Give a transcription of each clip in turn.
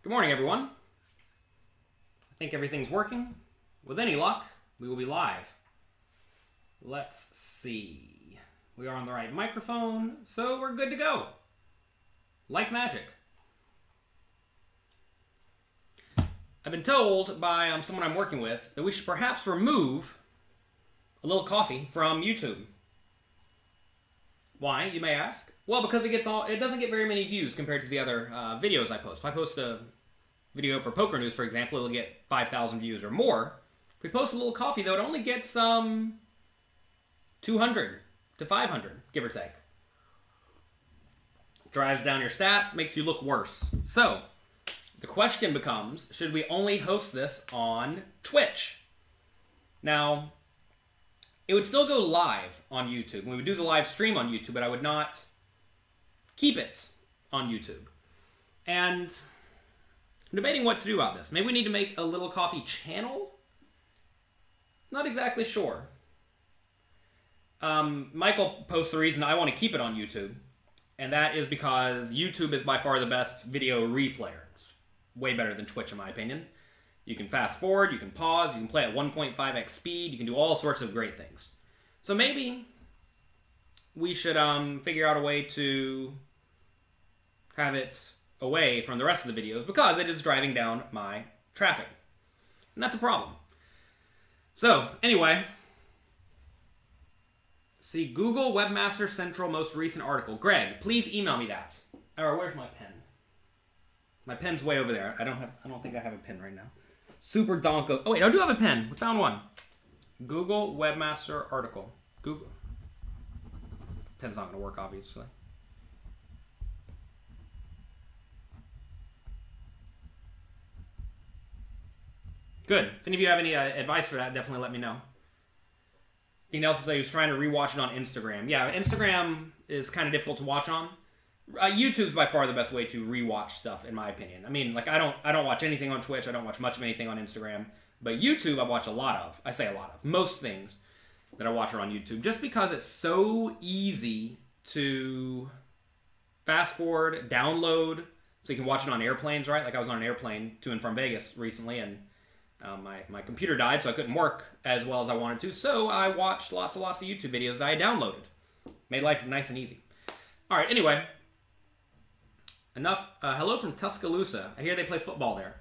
Good morning, everyone. I think everything's working. With any luck, we will be live. Let's see. We are on the right microphone, so we're good to go. Like magic. I've been told by someone I'm working with that we should perhaps remove a little coffee from YouTube. Why, you may ask? Well, because it doesn't get very many views compared to the other videos I post. If I post a video for Poker News, for example, it'll get 5,000 views or more. If we post a little coffee, though, it only gets 200 to 500, give or take. Drives down your stats, makes you look worse. So, the question becomes, should we only host this on Twitch? Now, it would still go live on YouTube. We would do the live stream on YouTube, but I would not keep it on YouTube. And I'm debating what to do about this. Maybe we need to make a little coffee channel? Not exactly sure. Michael posts the reason I want to keep it on YouTube, and that is because YouTube is by far the best video replayer. It's way better than Twitch, in my opinion. You can fast forward, you can pause, you can play at 1.5x speed, you can do all sorts of great things. So maybe we should figure out a way to have it away from the rest of the videos because it is driving down my traffic. And that's a problem. So, anyway, see, Google Webmaster Central most recent article. Greg, please email me that. Or where's my pen? My pen's way over there. I don't think I have a pen right now. Super Donko. Oh wait, I do have a pen. We found one. Google Webmaster article. Google. Pen's not going to work, obviously. Good. If any of you have any advice for that, definitely let me know. He also said he was trying to rewatch it on Instagram. Yeah, Instagram is kind of difficult to watch on. YouTube's by far the best way to rewatch stuff, in my opinion. I mean, like I don't watch anything on Twitch. I don't watch much of anything on Instagram. But YouTube, I watch a lot of. I say a lot of. Most things that I watch are on YouTube, just because it's so easy to fast forward, download, so you can watch it on airplanes, right? Like I was on an airplane to and from Vegas recently, and my computer died, so I couldn't work as well as I wanted to. So I watched lots and lots of YouTube videos that I downloaded. Made life nice and easy. All right, anyway. Enough. Hello from Tuscaloosa. I hear they play football there.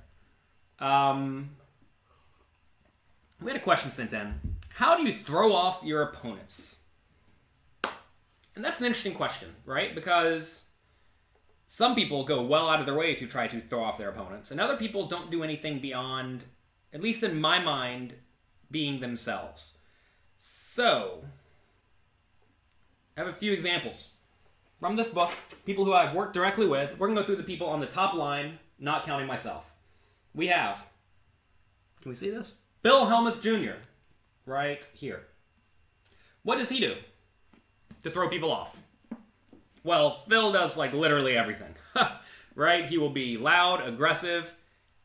We had a question sent in. How do you throw off your opponents? And that's an interesting question, right? Because some people go well out of their way to try to throw off their opponents, and other people don't do anything beyond, at least in my mind, being themselves. So, I have a few examples from this book, people who I've worked directly with. We're going to go through the people on the top line, not counting myself. We have, can we see this? Bill Helmuth Jr., right here. What does he do to throw people off? Well, Phil does like literally everything, right? He will be loud, aggressive,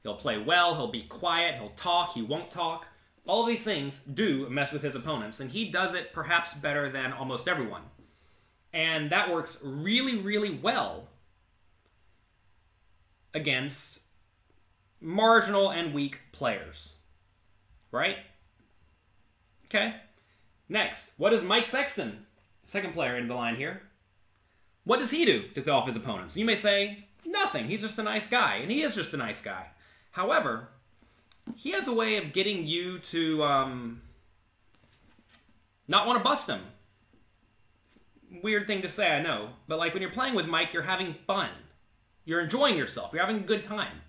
he'll play well, he'll be quiet, he'll talk, he won't talk. All of these things do mess with his opponents, and he does it perhaps better than almost everyone. And that works really, really well against marginal and weak players. Right? Okay. Next, what does Mike Sexton, second player in the line here, what does he do to throw off his opponents? You may say, nothing. He's just a nice guy. And he is just a nice guy. However, he has a way of getting you to not want to bust him. Weird thing to say, I know. But like when you're playing with Mike, you're having fun. You're enjoying yourself. You're having a good time.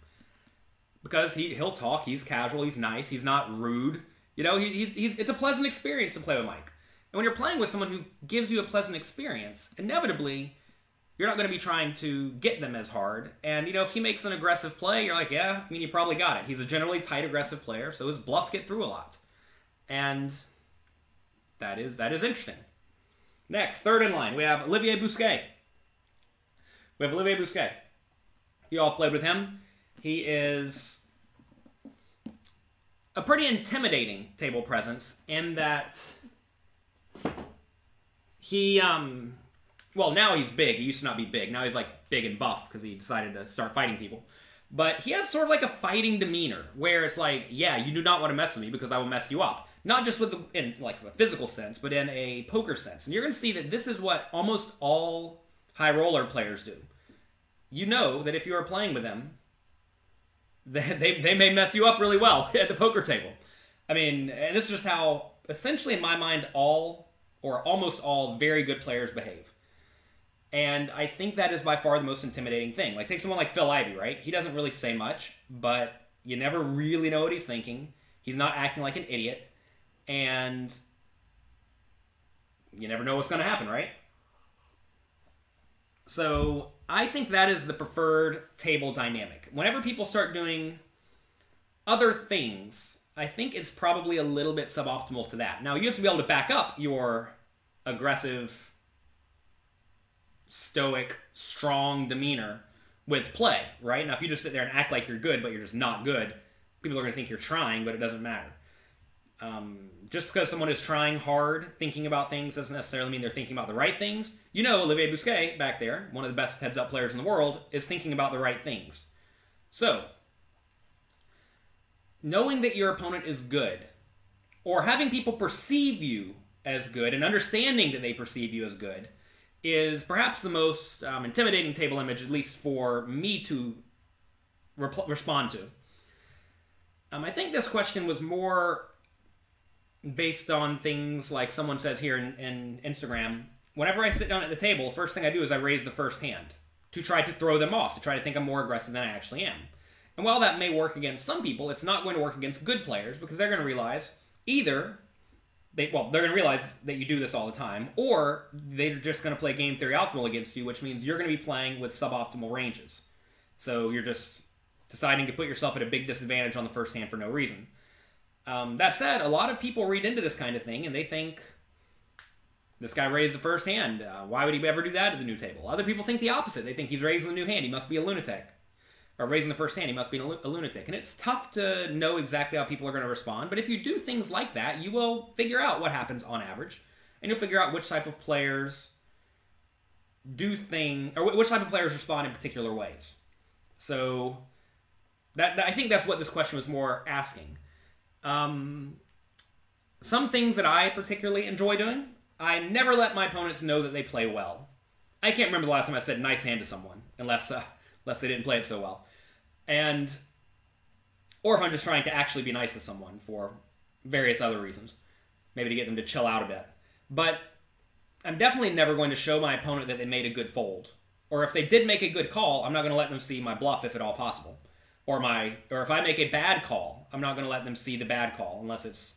Because he'll talk, he's casual, he's nice, he's not rude. You know, it's a pleasant experience to play with Mike. And when you're playing with someone who gives you a pleasant experience, inevitably, you're not going to be trying to get them as hard. And, you know, if he makes an aggressive play, you're like, yeah, I mean, you probably got it. He's a generally tight, aggressive player, so his bluffs get through a lot. And that is interesting. Next, third in line, we have Olivier Bousquet. You all have played with him. He is a pretty intimidating table presence in that he, well, now he's big. He used to not be big. Now he's like big and buff because he decided to start fighting people. But he has sort of like a fighting demeanor where it's like, yeah, you do not want to mess with me because I will mess you up. Not just in like a physical sense, but in a poker sense. And you're going to see that this is what almost all high roller players do. You know that if you are playing with them, they may mess you up really well at the poker table. I mean, and this is just how, essentially in my mind, all or almost all very good players behave. And I think that is by far the most intimidating thing. Like, take someone like Phil Ivey, right? He doesn't really say much, but you never really know what he's thinking. He's not acting like an idiot. And you never know what's going to happen, right? So I think that is the preferred table dynamic. Whenever people start doing other things, I think it's probably a little bit suboptimal to that. Now, you have to be able to back up your aggressive, stoic, strong demeanor with play, right? Now, if you just sit there and act like you're good, but you're just not good, people are going to think you're trying, but it doesn't matter. Just because someone is trying hard, thinking about things, doesn't necessarily mean they're thinking about the right things. You know, Olivier Busquet, back there, one of the best heads-up players in the world, is thinking about the right things. So, knowing that your opponent is good, or having people perceive you as good, and understanding that they perceive you as good, is perhaps the most intimidating table image, at least for me to respond to. I think this question was more based on things like someone says here in Instagram. Whenever I sit down at the table, the first thing I do is I raise the first hand to try to throw them off, to try to think I'm more aggressive than I actually am. And while that may work against some people, it's not going to work against good players because they're going to realize either they're going to realize that you do this all the time, or they're just going to play game theory optimal against you, which means you're going to be playing with suboptimal ranges. So you're just deciding to put yourself at a big disadvantage on the first hand for no reason. That said, a lot of people read into this kind of thing, and they think, this guy raised the first hand. Why would he ever do that at the new table? Other people think the opposite. They think he's raising the new hand. He must be a lunatic. Or raising the first hand, he must be a lunatic. And it's tough to know exactly how people are going to respond, but if you do things like that, you will figure out what happens on average, and you'll figure out which type of players which type of players respond in particular ways. So, I think that's what this question was more asking. Some things that I particularly enjoy doing, I never let my opponents know that they play well. I can't remember the last time I said nice hand to someone, unless they didn't play it so well. Or if I'm just trying to actually be nice to someone for various other reasons. Maybe to get them to chill out a bit. But I'm definitely never going to show my opponent that they made a good fold. Or if they did make a good call, I'm not going to let them see my bluff if at all possible. Or if I make a bad call, I'm not going to let them see the bad call unless it's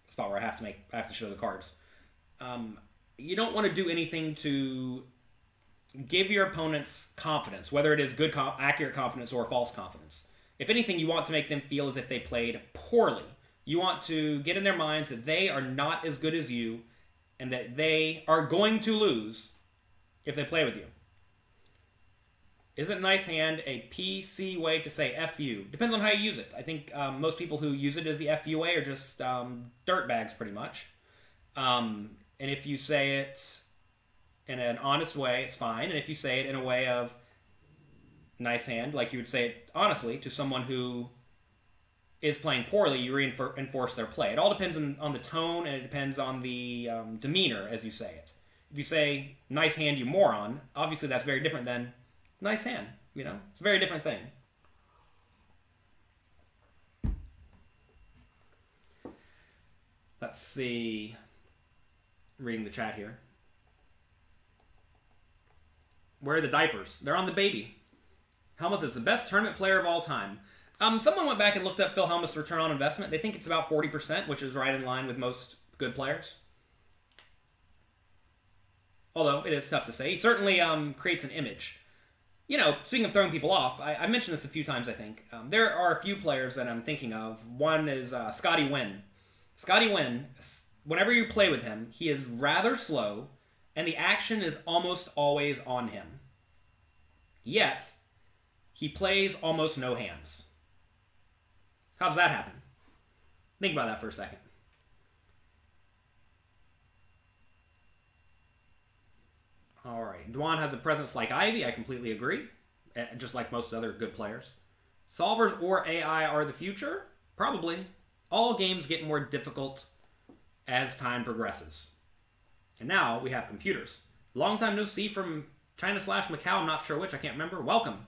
a spot where I have to show the cards. You don't want to do anything to give your opponents confidence, whether it is good, accurate confidence or false confidence. If anything, you want to make them feel as if they played poorly. You want to get in their minds that they are not as good as you and that they are going to lose if they play with you. Isn't nice hand a PC way to say F you? Depends on how you use it. I think most people who use it as the F you way are just dirtbags, pretty much. And if you say it in an honest way, it's fine. And if you say it in a way of nice hand, like you would say it honestly to someone who is playing poorly, you reinforce their play. It all depends on the tone, and it depends on the demeanor as you say it. If you say, nice hand, you moron, obviously that's very different than nice hand. You know, it's a very different thing. Let's see. Reading the chat here. Where are the diapers? They're on the baby. Helmuth is the best tournament player of all time. Someone went back and looked up Phil Hellmuth's return on investment. They think it's about 40%, which is right in line with most good players. Although, it is tough to say. He certainly creates an image. You know, speaking of throwing people off, I mentioned this a few times, I think. There are a few players that I'm thinking of. One is Scotty Nguyen. Scotty Nguyen, whenever you play with him, he is rather slow, and the action is almost always on him. Yet, he plays almost no hands. How does that happen? Think about that for a second. All right. Dwan has a presence like Ivy. I completely agree. Just like most other good players. Solvers or AI are the future? Probably. All games get more difficult as time progresses. And now we have computers. Long time no see from China/Macau, I'm not sure which, I can't remember. Welcome.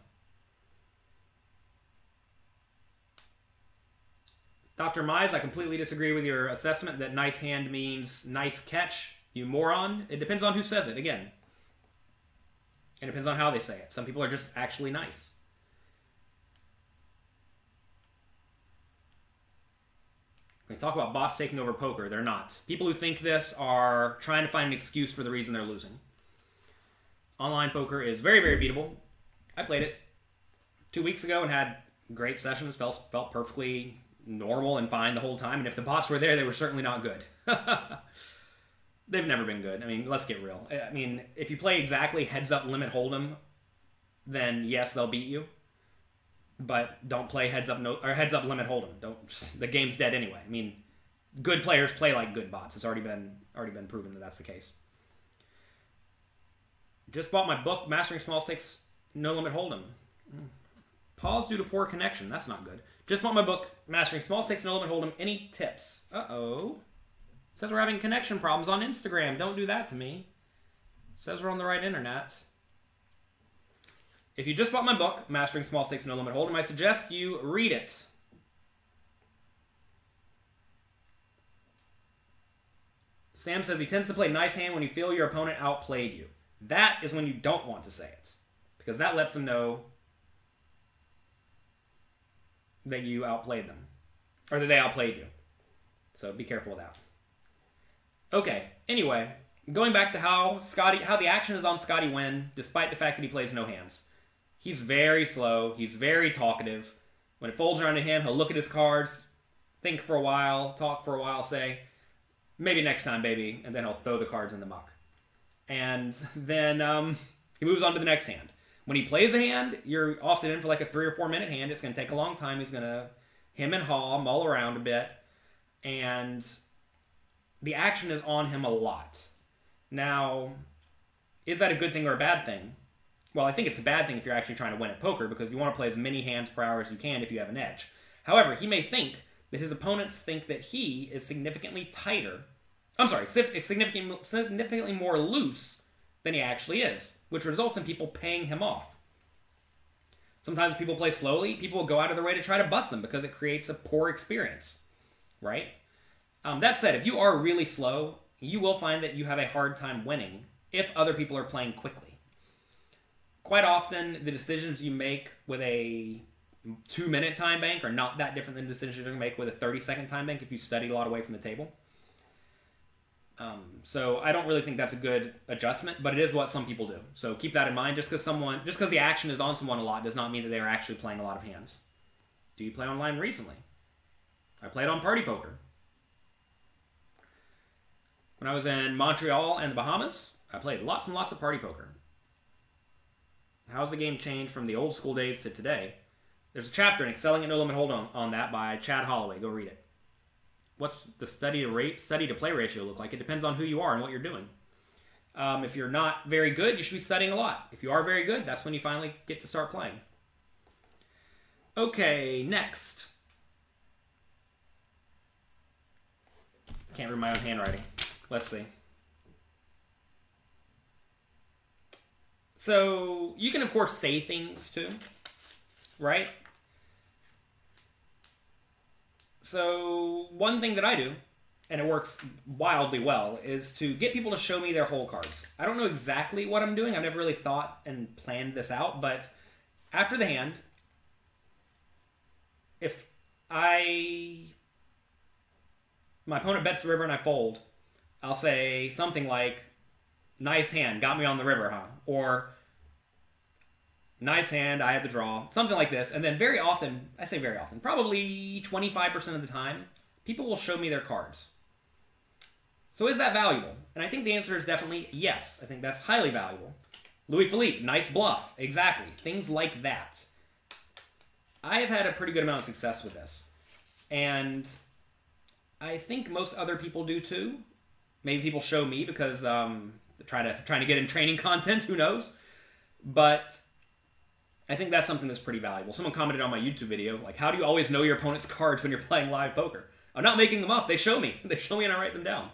Dr. Mize, I completely disagree with your assessment that nice hand means nice catch. You moron. It depends on who says it, again. It depends on how they say it. Some people are just actually nice. When we talk about bots taking over poker, they're not. People who think this are trying to find an excuse for the reason they're losing. Online poker is very, very beatable. I played it 2 weeks ago and had great sessions. Felt perfectly normal and fine the whole time. And if the bots were there, they were certainly not good. They've never been good. I mean, let's get real. I mean, if you play exactly heads-up limit hold'em, then yes, they'll beat you. But don't play heads-up limit hold'em. The game's dead anyway. I mean, good players play like good bots. It's already been proven that that's the case. Just bought my book, Mastering Small Stakes No Limit Hold'em. Pause due to poor connection. That's not good. Just bought my book, Mastering Small Stakes No Limit Hold'em. Any tips? Uh-oh. Says we're having connection problems on Instagram. Don't do that to me. Says we're on the right internet. If you just bought my book, Mastering Small Stakes No Limit Hold'em, I suggest you read it. Sam says he tends to play nice hand when you feel your opponent outplayed you. That is when you don't want to say it, because that lets them know that you outplayed them, or that they outplayed you. So be careful of that. Okay, anyway, going back to how the action is on Scotty Nguyen, despite the fact that he plays no hands. He's very slow. He's very talkative. When it folds around to him, he'll look at his cards, think for a while, talk for a while, say, maybe next time, baby, and then he'll throw the cards in the muck. And then he moves on to the next hand. When he plays a hand, you're often in for like a 3 or 4 minute hand. It's going to take a long time. He's going to hem and haw, mull around a bit. And the action is on him a lot. Now, is that a good thing or a bad thing? Well, I think it's a bad thing if you're actually trying to win at poker, because you want to play as many hands per hour as you can if you have an edge. However, he may think that his opponents think that he is significantly tighter. I'm sorry, significantly more loose than he actually is, which results in people paying him off. Sometimes if people play slowly, people will go out of their way to try to bust them because it creates a poor experience, right? That said, if you are really slow, you will find that you have a hard time winning if other people are playing quickly. Quite often, the decisions you make with a 2-minute time bank are not that different than the decisions you're going to make with a 30-second time bank if you study a lot away from the table. So I don't really think that's a good adjustment, but it is what some people do. So keep that in mind. Just because the action is on someone a lot does not mean that they are actually playing a lot of hands. Do you play online recently? I played on Party Poker. When I was in Montreal and the Bahamas, I played lots and lots of Party Poker. How's the game changed from the old school days to today? There's a chapter in Excelling at No Limit Hold'em on that by Chad Holloway. Go read it. What's the study to play ratio look like? It depends on who you are and what you're doing. If you're not very good, you should be studying a lot. If you are very good, that's when you finally get to start playing. Okay, next. Can't read my own handwriting. Let's see. So, you can, of course, say things, too. Right? So, one thing that I do, and it works wildly well, is to get people to show me their hole cards. I don't know exactly what I'm doing. I've never really thought and planned this out, but after the hand, if my opponent bets the river and I fold, I'll say something like, nice hand, got me on the river, huh? Or, nice hand, I had the draw. Something like this. And then very often, I say very often, probably 25% of the time, people will show me their cards. So is that valuable? And I think the answer is definitely yes. I think that's highly valuable. Louis Philippe, nice bluff. Exactly. Things like that. I have had a pretty good amount of success with this. And I think most other people do too. Maybe people show me because trying to get in training content, who knows? But I think that's something that's pretty valuable. Someone commented on my YouTube video, like, how do you always know your opponent's cards when you're playing live poker? I'm not making them up. They show me. They show me and I write them down.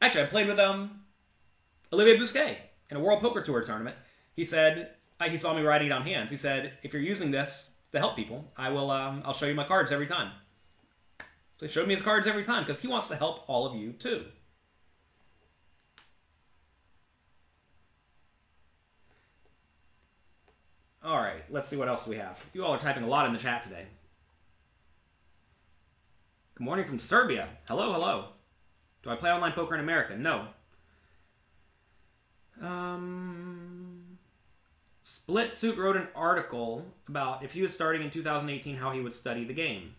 Actually, I played with Olivier Bousquet in a World Poker Tour tournament. He said, he saw me writing down hands. He said, if you're using this to help people, I'll show you my cards every time. So he showed me his cards every time because he wants to help all of you too. All right, let's see what else we have. You all are typing a lot in the chat today. Good morning from Serbia. Hello, hello. Do I play online poker in America? No. Split Suit wrote an article about if he was starting in 2018, how he would study the game.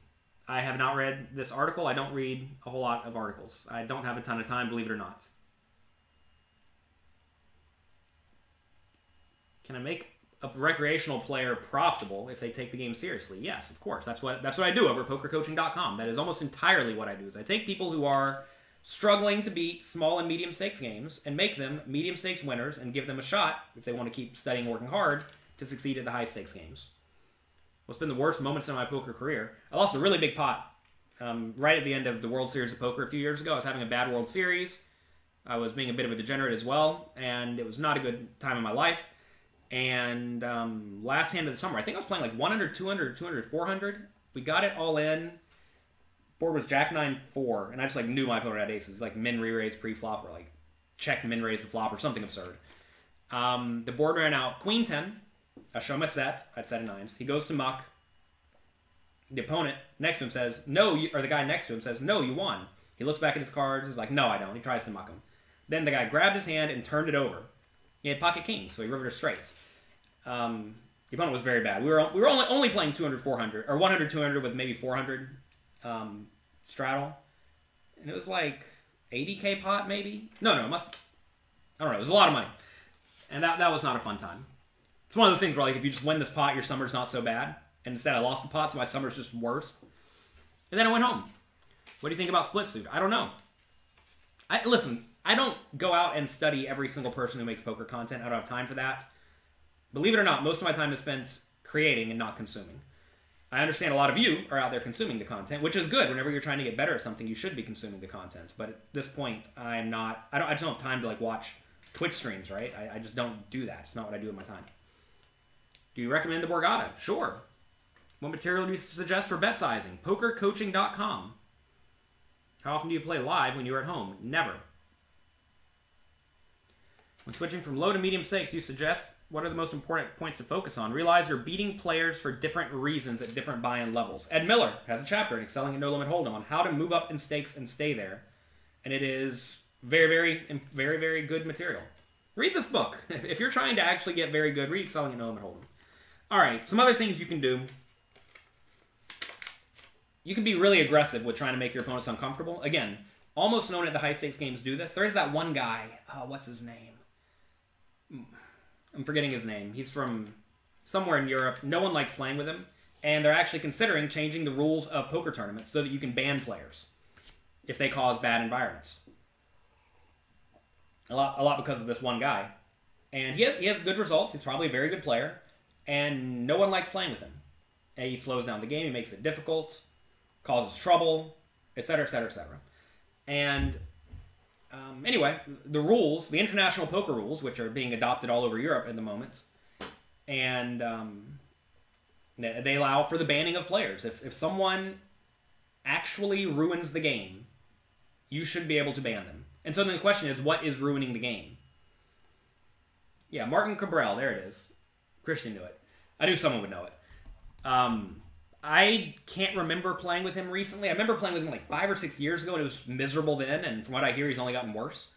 I have not read this article. I don't read a whole lot of articles. I don't have a ton of time, believe it or not. Can I make a recreational player profitable if they take the game seriously? Yes, of course. That's what I do over at pokercoaching.com. That is almost entirely what I do. Is I take people who are struggling to beat small and medium stakes games and make them medium stakes winners and give them a shot, if they want to keep studying and working hard, to succeed at the high stakes games. What's been the worst moments in my poker career? I lost a really big pot right at the end of the World Series of Poker a few years ago. I was having a bad World Series. I was being a bit of a degenerate as well, and it was not a good time in my life. And last hand of the summer, I think I was playing like 100, 200, 200, 400. We got it all in. Board was Jack 9-4, and I just like knew my opponent had aces, like min re-raise pre-flop or like check min raise the flop or something absurd. The board ran out Queen 10. I show my set. I had set of nines. He goes to muck. The opponent next to him says no, or the guy next to him says no, you won. He looks back at his cards. He's like, no, I don't. He tries to muck him. Then the guy grabbed his hand and turned it over. He had pocket kings, so he rivered her straight. The opponent was very bad. We were only playing 200, 400, or 100, 200 with maybe 400 straddle, and it was like 80K pot maybe. No, I don't know. It was a lot of money, and that was not a fun time. It's one of those things where like if you just win this pot, your summer's not so bad, and instead I lost the pot, so my summer's just worse. And then I went home. What do you think about Split Suit? I don't know. Listen. I don't go out and study every single person who makes poker content. I don't have time for that. Believe it or not, most of my time is spent creating and not consuming. I understand a lot of you are out there consuming the content, which is good. Whenever you're trying to get better at something, you should be consuming the content. But at this point, I just don't have time to like watch Twitch streams, right? I just don't do that. It's not what I do with my time. Do you recommend the Borgata? Sure. What material do you suggest for bet sizing? Pokercoaching.com. How often do you play live when you're at home? Never. When switching from low to medium stakes, you suggest what are the most important points to focus on? Realize you're beating players for different reasons at different buy-in levels. Ed Miller has a chapter in Excelling at No Limit Hold'em on how to move up in stakes and stay there. And it is very, very, very, very good material. Read this book. If you're trying to actually get very good, read Excelling at No Limit Hold'em. All right, some other things you can do. You can be really aggressive with trying to make your opponents uncomfortable. Again, almost no one at the high stakes games do this. There is that one guy. Oh, what's his name? I'm forgetting his name. He's from somewhere in Europe. No one likes playing with him. And they're actually considering changing the rules of poker tournaments so that you can ban players if they cause bad environments. A lot because of this one guy. And he has good results. He's probably a very good player. And no one likes playing with him. And he slows down the game. He makes it difficult. Causes trouble. Etc., etc., etc. And anyway, the rules, the international poker rules, which are being adopted all over Europe at the moment, and they allow for the banning of players. If someone actually ruins the game, you should be able to ban them. And so then the question is, what is ruining the game? Yeah, Martin Cabral, there it is. Christian knew it. I knew someone would know it. I can't remember playing with him recently. I remember playing with him like 5 or 6 years ago, and it was miserable then, and from what I hear, he's only gotten worse.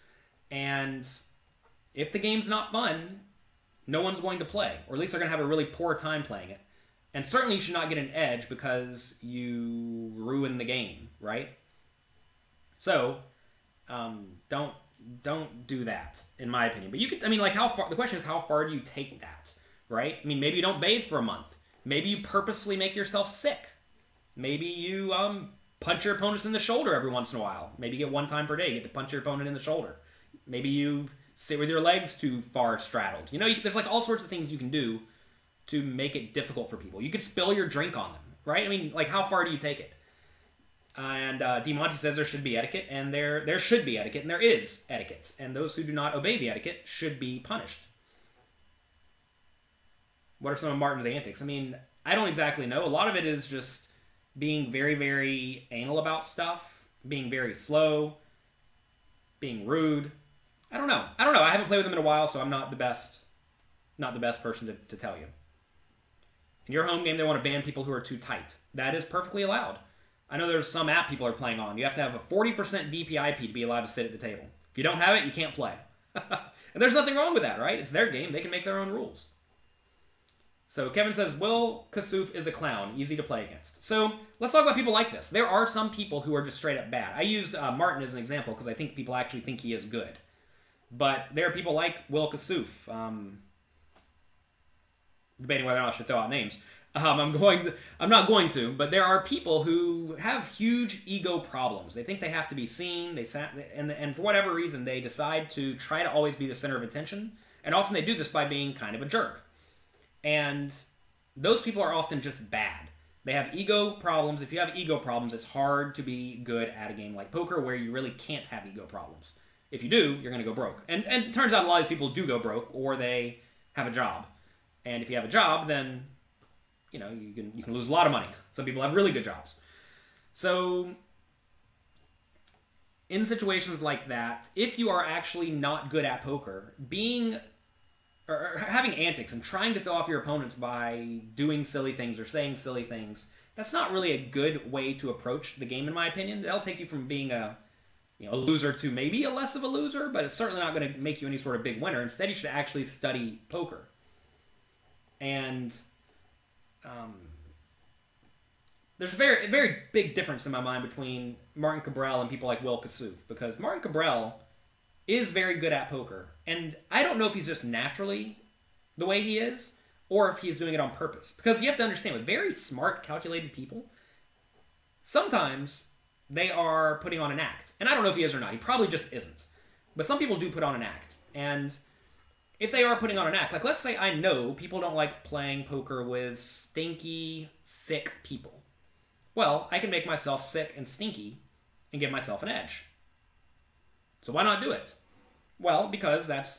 And if the game's not fun, no one's going to play, or at least they're going to have a really poor time playing it. And certainly you should not get an edge because you ruin the game, right? So, don't do that, in my opinion. But you could, I mean, like, how far, the question is, how far do you take that, right? I mean, maybe you don't bathe for a month. Maybe you purposely make yourself sick. Maybe you punch your opponents in the shoulder every once in a while. Maybe you get one time per day, you get to punch your opponent in the shoulder. Maybe you sit with your legs too far straddled. You know, there's like all sorts of things you can do to make it difficult for people. You could spill your drink on them, right? I mean, like, how far do you take it? And DeMonte says there should be etiquette, and there should be etiquette, and there is etiquette. And those who do not obey the etiquette should be punished. What are some of Martin's antics? I mean, I don't exactly know. A lot of it is just being very, very anal about stuff, being very slow, being rude. I don't know. I haven't played with him in a while, so I'm not the best person to tell you. In your home game, they want to ban people who are too tight. That is perfectly allowed. I know there's some app people are playing on. You have to have a 40% VPIP to be allowed to sit at the table. If you don't have it, you can't play. And there's nothing wrong with that, right? It's their game. They can make their own rules. So Kevin says, Will Kassouf is a clown, easy to play against. So let's talk about people like this. There are some people who are just straight up bad. I used Martin as an example because I think people actually think he is good. But there are people like Will Kassouf. Debating whether or not I should throw out names. I'm not going to, but there are people who have huge ego problems. They think they have to be seen, and for whatever reason, they decide to try to always be the center of attention, and often they do this by being kind of a jerk. And those people are often just bad. They have ego problems. If you have ego problems, it's hard to be good at a game like poker where you really can't have ego problems. If you do, you're going to go broke. And it turns out a lot of these people do go broke, or they have a job. And if you have a job, then you can lose a lot of money. Some people have really good jobs. So in situations like that, if you are actually not good at poker, having antics and trying to throw off your opponents by doing silly things or saying silly things, that's not really a good way to approach the game, in my opinion. That'll take you from being a loser to maybe a less of a loser, but it's certainly not going to make you any sort of big winner. Instead, you should actually study poker. And there's a very, very big difference in my mind between Martin Cabral and people like Will Kassouf, because Martin Cabral is very good at poker, and I don't know if he's just naturally the way he is, or if he's doing it on purpose. Because you have to understand, with very smart, calculated people, sometimes they are putting on an act. And I don't know if he is or not. He probably just isn't. But some people do put on an act. And if they are putting on an act, like let's say I know people don't like playing poker with stinky, sick people. Well, I can make myself sick and stinky and give myself an edge. So why not do it? Well, because that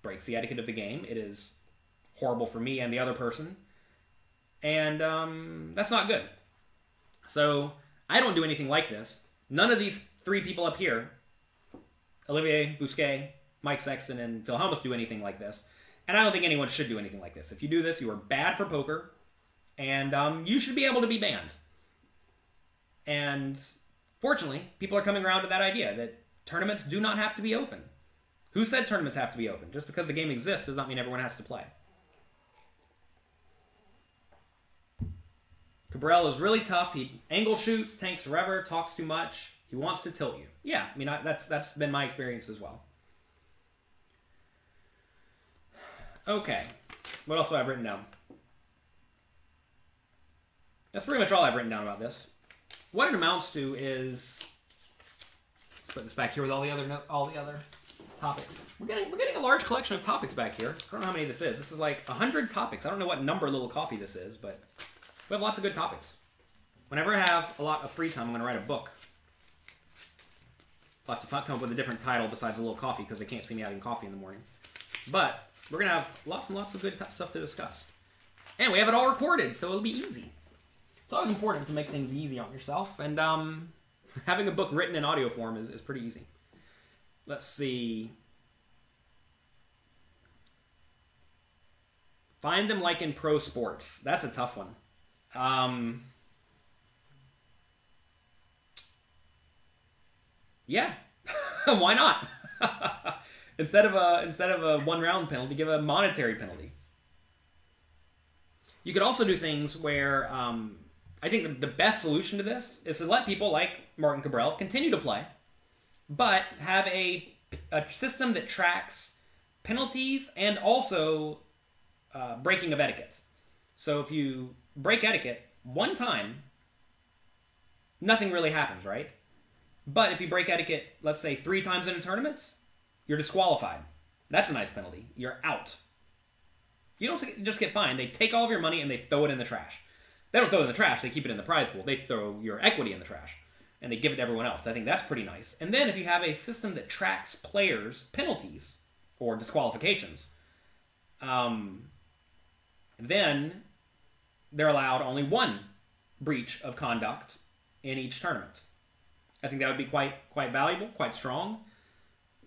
breaks the etiquette of the game. It is horrible for me and the other person. And that's not good. So I don't do anything like this. None of these three people up here, Olivier Bousquet, Mike Sexton, and Phil Helmuth, do anything like this. And I don't think anyone should do anything like this. If you do this, you are bad for poker, and you should be able to be banned. And fortunately, people are coming around to that idea that tournaments do not have to be open. Who said tournaments have to be open? Just because the game exists does not mean everyone has to play. Cabral is really tough. He angle shoots, tanks forever, talks too much. He wants to tilt you. Yeah, I mean, that's been my experience as well. Okay, what else do I have written down? That's pretty much all I've written down about this. What it amounts to is, let's put this back here with all the other topics. We're getting a large collection of topics back here. I don't know how many this is. This is like 100 topics. I don't know what number Little Coffee this is, but we have lots of good topics. Whenever I have a lot of free time, I'm going to write a book. I'll have to come up with a different title besides a Little Coffee because they can't see me having coffee in the morning. But we're going to have lots and lots of good stuff to discuss. And we have it all recorded, so it'll be easy. It's always important to make things easy on yourself, and having a book written in audio form is pretty easy. Let's see. Find them like in pro sports. That's a tough one. Yeah, why not? Instead of a 1 round penalty, give a monetary penalty. You could also do things where I think the best solution to this is to let people like Martin Cabral continue to play, but have a system that tracks penalties and also breaking of etiquette. So if you break etiquette one time, nothing really happens, right? But if you break etiquette, let's say 3 times in a tournament, you're disqualified. That's a nice penalty. You're out. You don't just get fined. They take all of your money and they throw it in the trash. They don't throw it in the trash. They keep it in the prize pool. They throw your equity in the trash. And they give it to everyone else. I think that's pretty nice. And then if you have a system that tracks players' penalties or disqualifications, then they're allowed only one breach of conduct in each tournament. I think that would be quite valuable, quite strong.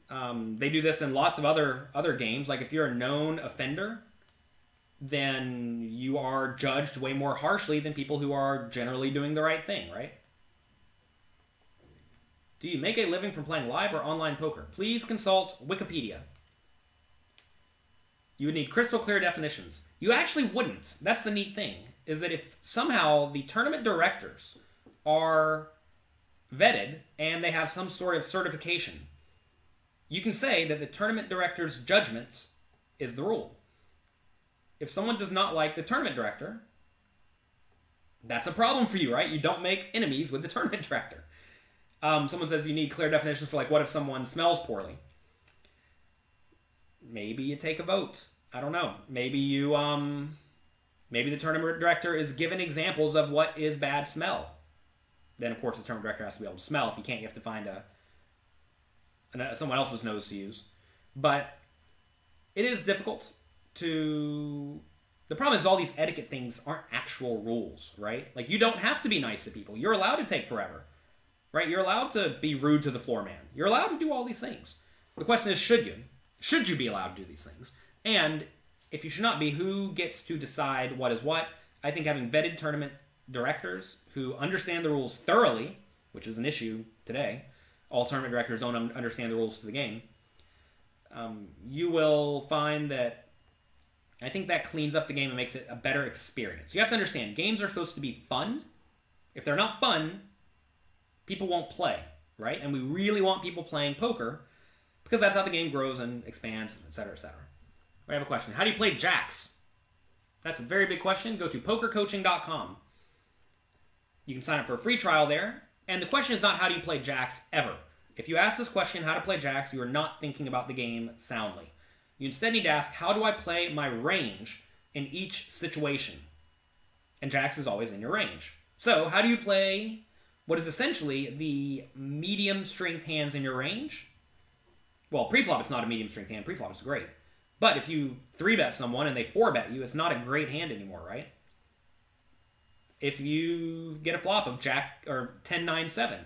They do this in lots of other games. Like if you're a known offender, then you are judged way more harshly than people who are generally doing the right thing, right? Do you make a living from playing live or online poker? Please consult Wikipedia. You would need crystal clear definitions. You actually wouldn't. That's the neat thing, is that if somehow the tournament directors are vetted and they have some sort of certification, you can say that the tournament director's judgment is the rule. If someone does not like the tournament director, that's a problem for you, right? You don't make enemies with the tournament director. Someone says you need clear definitions for, like, what if someone smells poorly? Maybe you take a vote. I don't know. Maybe you, maybe the tournament director is given examples of what is bad smell. Then, of course, the tournament director has to be able to smell. If you can't, you have to find someone else's nose to use. But it is difficult to... The problem is all these etiquette things aren't actual rules, right? Like, you don't have to be nice to people. You're allowed to take forever. Right? You're allowed to be rude to the floor man. You're allowed to do all these things. The question is, should you? Should you be allowed to do these things? And if you should not be, who gets to decide what is what? I think having vetted tournament directors who understand the rules thoroughly, which is an issue today, all tournament directors don't understand the rules to the game, you will find that I think that cleans up the game and makes it a better experience. You have to understand, games are supposed to be fun. If they're not fun, people won't play, right? And we really want people playing poker because that's how the game grows and expands, etc., etc. We have a question. How do you play jacks? That's a very big question. Go to pokercoaching.com. You can sign up for a free trial there. And the question is not how do you play jacks ever. If you ask this question, how to play jacks, you are not thinking about the game soundly. You instead need to ask, how do I play my range in each situation? And jacks is always in your range. So how do you play what is essentially the medium strength hands in your range? Well, pre-flop it's not a medium strength hand. Pre-flop is great. But if you 3-bet someone and they 4-bet you, it's not a great hand anymore, right? If you get a flop of jack or 10-9-7,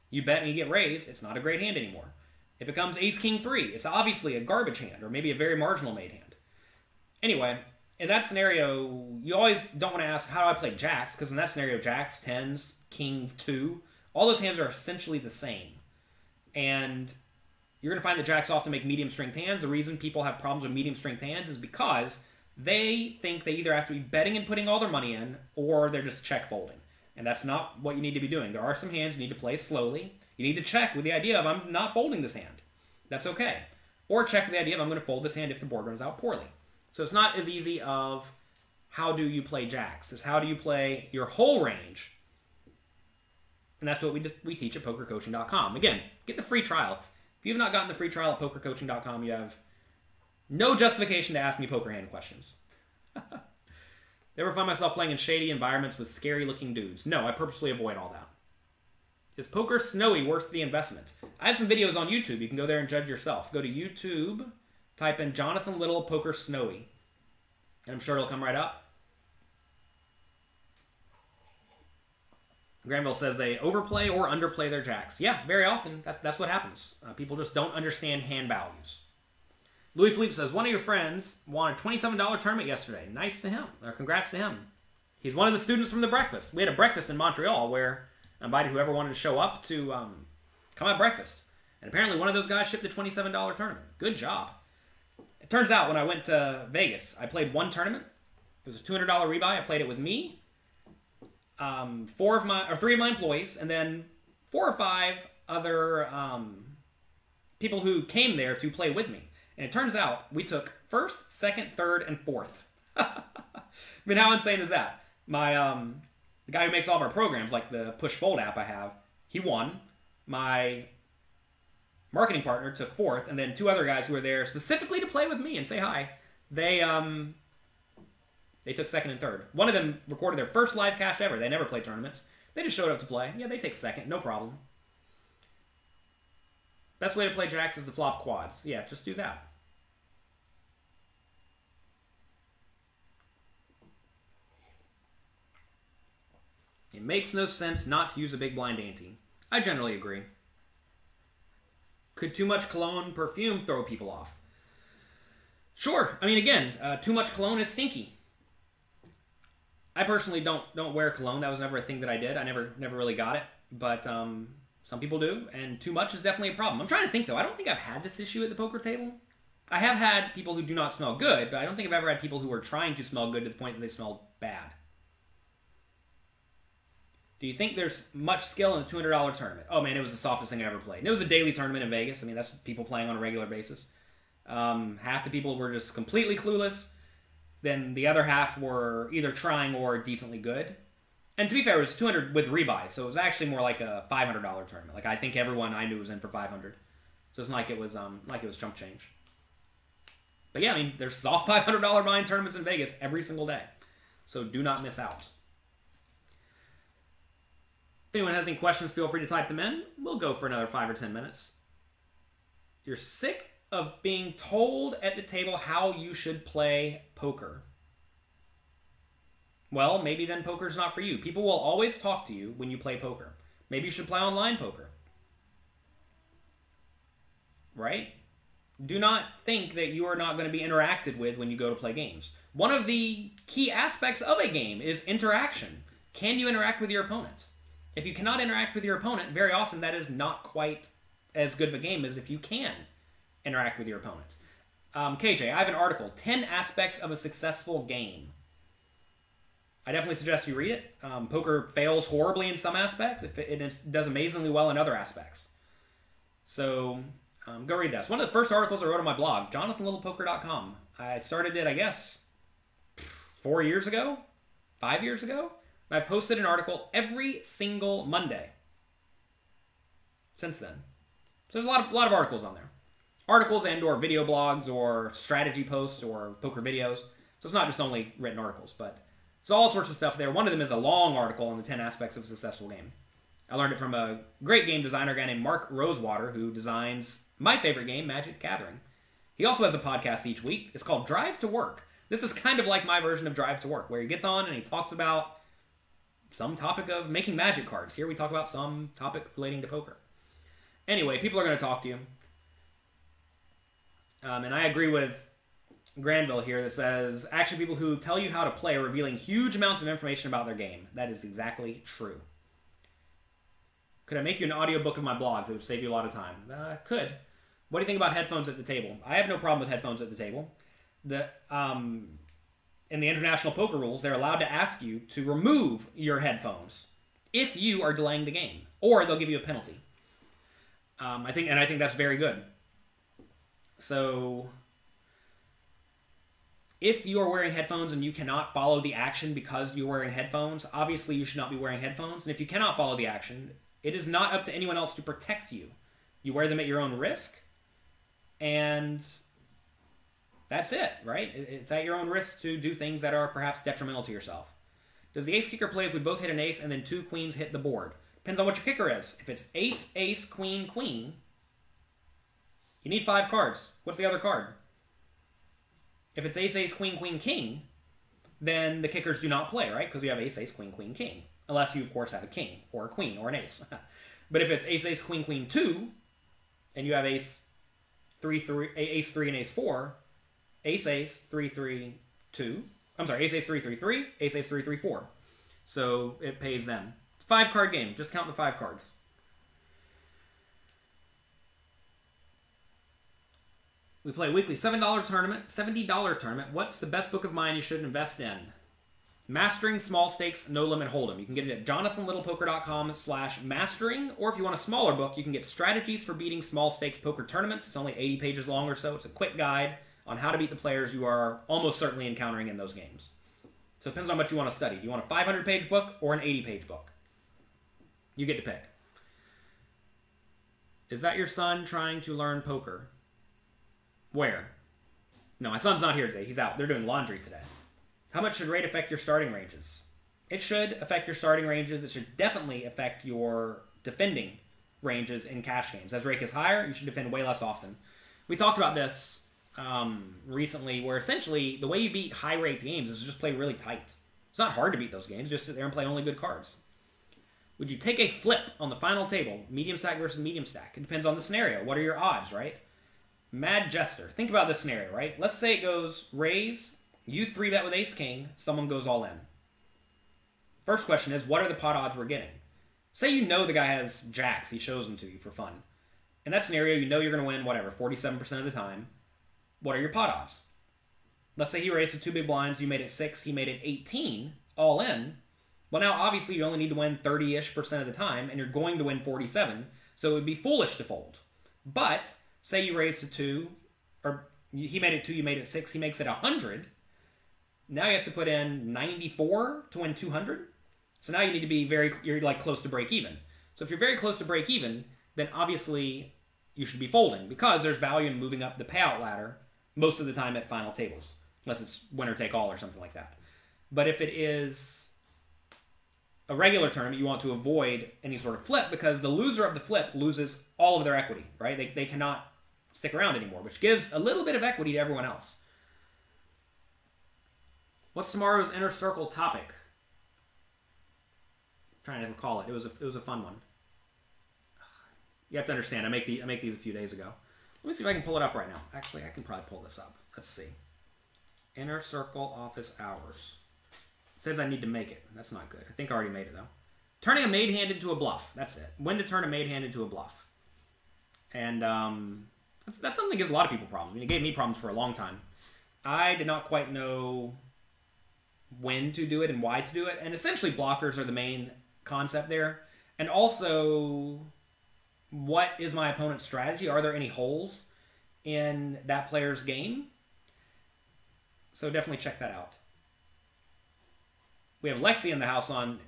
you bet and you get raised, it's not a great hand anymore. If it comes ace-king-3, it's obviously a garbage hand or maybe a very marginal made hand. Anyway, in that scenario, you always don't want to ask, how do I play jacks? Because in that scenario, jacks, 10s, king-2, all those hands are essentially the same. And you're going to find that jacks often make medium-strength hands. The reason people have problems with medium-strength hands is because they think they either have to be betting and putting all their money in, or they're just check-folding. And that's not what you need to be doing. There are some hands you need to play slowly. You need to check with the idea of, I'm not folding this hand. That's okay. Or check with the idea of, I'm going to fold this hand if the board runs out poorly. So it's not as easy of, how do you play jacks? It's how do you play your whole range? And that's what we teach at pokercoaching.com. Again, get the free trial. If you have not gotten the free trial at pokercoaching.com, you have no justification to ask me poker hand questions. Ever find myself playing in shady environments with scary-looking dudes? No, I purposely avoid all that. Is poker snowy worth the investment? I have some videos on YouTube. You can go there and judge yourself. Go to YouTube, type in Jonathan Little Poker Snowy, and I'm sure it'll come right up. Granville says they overplay or underplay their jacks. Yeah, very often. That's what happens. People just don't understand hand values. Louis Philippe says, one of your friends won a $27 tournament yesterday. Nice to him. Or congrats to him. He's one of the students from the breakfast. We had a breakfast in Montreal where I invited whoever wanted to show up to come have breakfast. And apparently one of those guys shipped a $27 tournament. Good job. It turns out when I went to Vegas, I played one tournament. It was a $200 rebuy. I played it with me, 3 of my employees, and then 4 or 5 other people who came there to play with me. And it turns out we took 1st, 2nd, 3rd, and 4th. I mean, how insane is that? My the guy who makes all of our programs, like the Push Fold app I have, he won. My marketing partner took 4th, and then 2 other guys who were there specifically to play with me and say hi. They They took second and third. One of them recorded their first live cash ever. They never played tournaments. They just showed up to play. Yeah, they take second. No problem. Best way to play jacks is to flop quads. Yeah, just do that. It makes no sense not to use a big blind ante. I generally agree. Could too much cologne perfume throw people off? Sure. I mean, again, too much cologne is stinky. I personally don't wear cologne. That was never a thing that I did. I never really got it. But some people do, and too much is definitely a problem. I'm trying to think, though. I don't think I've had this issue at the poker table. I have had people who do not smell good, but I don't think I've ever had people who are trying to smell good to the point that they smell bad. Do you think there's much skill in a $200 tournament? Oh, man, it was the softest thing I ever played. And it was a daily tournament in Vegas. I mean, that's people playing on a regular basis. Half the people were just completely clueless. Then the other half were either trying or decently good. And to be fair, it was 200 with rebuy, so it was actually more like a $500 tournament. Like, I think everyone I knew was in for 500. So it's not like it was chump change. But yeah, I mean, there's soft $500 buy-in tournaments in Vegas every single day. So do not miss out. If anyone has any questions, feel free to type them in. We'll go for another 5 or 10 minutes. You're sick of being told at the table how you should play poker. Well, maybe then poker's not for you. People will always talk to you when you play poker. Maybe you should play online poker. Right? Do not think that you are not going to be interacted with when you go to play games. One of the key aspects of a game is interaction. Can you interact with your opponent? If you cannot interact with your opponent, very often that is not quite as good of a game as if you can interact with your opponent. KJ, I have an article, 10 Aspects of a Successful Game. I definitely suggest you read it. Poker fails horribly in some aspects. It does amazingly well in other aspects. So go read that. It's one of the first articles I wrote on my blog, jonathanlittlepoker.com. I started it, I guess, 4 years ago? 5 years ago? And I've posted an article every single Monday since then. So there's a lot of articles on there. Articles and or video blogs or strategy posts or poker videos. So it's not just only written articles, but it's all sorts of stuff there. One of them is a long article on the 10 aspects of a successful game. I learned it from a great game designer guy named Mark Rosewater, who designs my favorite game, Magic the Gathering. He also has a podcast each week. It's called Drive to Work. This is kind of like my version of Drive to Work, where he gets on and he talks about some topic of making magic cards. Here we talk about some topic relating to poker. Anyway, people are going to talk to you. And I agree with Granville here that says, actually people who tell you how to play are revealing huge amounts of information about their game. That is exactly true. Could I make you an audiobook of my blogs? It would save you a lot of time. Could. What do you think about headphones at the table? I have no problem with headphones at the table. In the international poker rules, they're allowed to ask you to remove your headphones if you are delaying the game, or they'll give you a penalty. I think that's very good. So if you are wearing headphones and you cannot follow the action because you're wearing headphones, obviously you should not be wearing headphones. And if you cannot follow the action, it is not up to anyone else to protect you. You wear them at your own risk, and that's it, right? It's at your own risk to do things that are perhaps detrimental to yourself. Does the ace kicker play if we both hit an ace and then two queens hit the board? Depends on what your kicker is. If it's ace, ace, queen, queen, you need 5 cards. What's the other card? If it's ace, ace, queen, queen, king, then the kickers do not play, right? Because you have ace, ace, queen, queen, king. Unless you, of course, have a king or a queen or an ace. But if it's ace, ace, queen, queen, 2, and you have ace, 3, 3, ace, 3, and ace, 4, ace, ace, 3, 3, 2. I'm sorry, ace, ace, 3, 3, 3, ace, ace, 3, 3, 4. So it pays them. 5-card game. Just count the 5 cards. We play a weekly $70 tournament. What's the best book of mine you should invest in? Mastering Small Stakes No Limit Hold'em. You can get it at jonathanlittlepoker.com/mastering, or if you want a smaller book, you can get Strategies for Beating Small Stakes Poker Tournaments. It's only 80 pages long or so. It's a quick guide on how to beat the players you are almost certainly encountering in those games. So it depends on what you want to study. Do you want a 500-page book or an 80-page book? You get to pick. Is that your son trying to learn poker? Where? No, my son's not here today. He's out. They're doing laundry today. How much should rate affect your starting ranges? It should affect your starting ranges. It should definitely affect your defending ranges in cash games. As rake is higher, you should defend way less often. We talked about this recently, where essentially the way you beat high-raked games is to just play really tight. It's not hard to beat those games. Just sit there and play only good cards. Would you take a flip on the final table? Medium stack versus medium stack. It depends on the scenario. What are your odds, right? Mad Jester. Think about this scenario, right? Let's say it goes raise, you 3-bet with ace-king, someone goes all in. First question is, what are the pot odds we're getting? Say you know the guy has jacks. He shows them to you for fun. In that scenario, you know you're going to win, whatever, 47% of the time. What are your pot odds? Let's say he raised to 2 big blinds. You made it 6. He made it 18, all in. Well, now, obviously, you only need to win 30-ish% of the time, and you're going to win 47, so it would be foolish to fold. But say you raised to 2, or he made it 2, you made it 6, he makes it 100. Now you have to put in 94 to win 200. So now you need to be you're like close to break even. So if you're very close to break even, then obviously you should be folding because there's value in moving up the payout ladder most of the time at final tables, unless it's winner take all or something like that. But if it is a regular tournament, you want to avoid any sort of flip because the loser of the flip loses all of their equity, right? They cannot stick around anymore, which gives a little bit of equity to everyone else. What's tomorrow's Inner Circle topic? I'm trying to recall it. It was a fun one. You have to understand, I make these a few days ago. Let me see if I can pull it up right now. Actually, I can probably pull this up. Let's see. Inner Circle office hours. It says I need to make it. That's not good. I think I already made it, though. Turning a made hand into a bluff. That's it. When to turn a made hand into a bluff. And that's something that gives a lot of people problems. I mean, it gave me problems for a long time. I did not quite know when to do it and why to do it. And essentially, blockers are the main concept there. And also, what is my opponent's strategy? Are there any holes in that player's game? So definitely check that out. We have Lexi in the house on...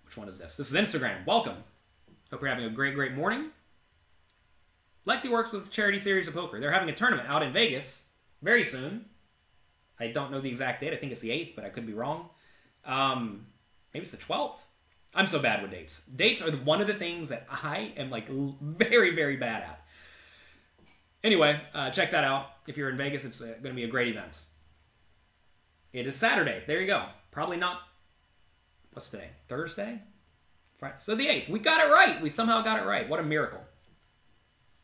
Which one is this? This is Instagram. Welcome. Hope you're having a great, great morning. Lexi works with Charity Series of Poker. They're having a tournament out in Vegas very soon. I don't know the exact date. I think it's the 8th, but I could be wrong. Maybe it's the 12th. I'm so bad with dates. Dates are one of the things that I am like very, very bad at. Anyway, check that out. If you're in Vegas, it's going to be a great event. It is Saturday. There you go. Probably not... What's today? Thursday? Friday. So the 8th. We got it right. We somehow got it right. What a miracle.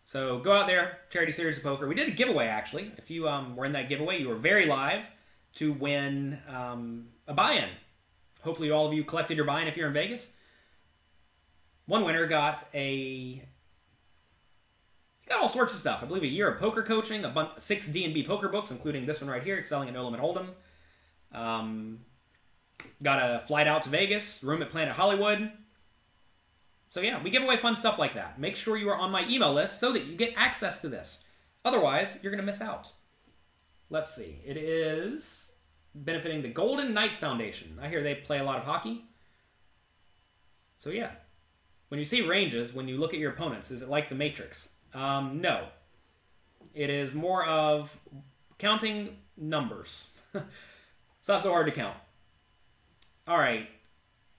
So go out there. Charity Series of Poker. We did a giveaway, actually. If you were in that giveaway, you were very live to win a buy-in. Hopefully all of you collected your buy-in if you're in Vegas. One winner got all sorts of stuff. I believe a year of poker coaching, 6 D&B poker books, including this one right here, Excelling at No Limit Hold'em. Got a flight out to Vegas, room at Planet Hollywood. So yeah, we give away fun stuff like that. Make sure you are on my email list so that you get access to this. Otherwise, you're going to miss out. Let's see. It is benefiting the Golden Knights Foundation. I hear they play a lot of hockey. So yeah. When you see ranges, when you look at your opponents, is it like the Matrix? No. It is more of counting numbers. It's not so hard to count. All right.